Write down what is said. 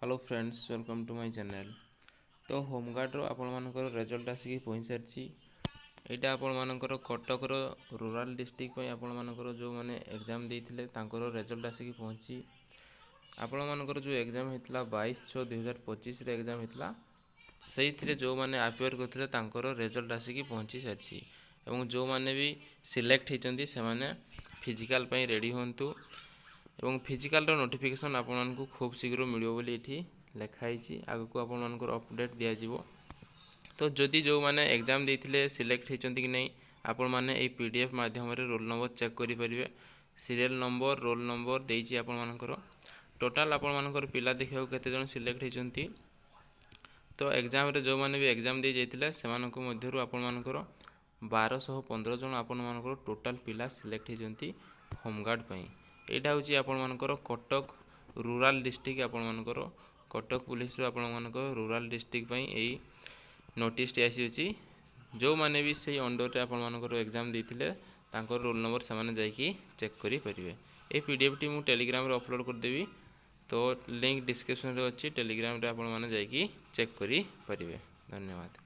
Hello friends, welcome to my channel. तो होमगार्डर आपणकर रिजल्ट आसिक पहुँच सारी। यहाँ आपणकर कटकर रूराल डिस्ट्रिक्ट आपणकर जो मैंने एग्जाम देते रिजल्ट आसिक पहुँची। आपणकर जो एग्जाम होता 22/6/2025 एग्जाम होता से जो मैंने अपेयर करते रिजल्ट आसिक पहुँची सारी। और जो मैंने भी सिलेक्ट होती से फिजिकल रेडी हूँ एवं फिजिकल नोटिफिकेशन आपको खूब शीघ्र मिलो बोली ये लिखाई आगक आपंकर अपडेट दिज्व। तो जदि जो मैंने एग्जाम देते सिलेक्ट होती कि नहीं आपण मैंने PDF माध्यम रोल नंबर चेक करेंगे। सीरियल नंबर रोल नंबर देती आपंकर टोटाल आपर पिला देखा केते जन सिलेक्ट होती। तो एग्जाम रे जो मैंने भी एग्जाम दे जाते से आपर 1215 जन आपर टोटाल पिला सिलेक्ट होती होमगार्ड पर। यहाँ हूँ आपर कटक रूराल डिस्ट्रिक्ट आपर कटक पुलिस आपर रूराल डिस्ट्रिक्ट यही नोटिस आसी। जो मैंने भी से अंडर आपर एग्जाम देते रोल नंबर से जाकि चेक करेंगे। ये PDF टी मुझे टेलीग्राम अपलोड करदेवी। तो लिंक डिस्क्रिप्शन रे अच्छी टेलीग्राम रे आपण माने जाकि चेक करेंगे। धन्यवाद।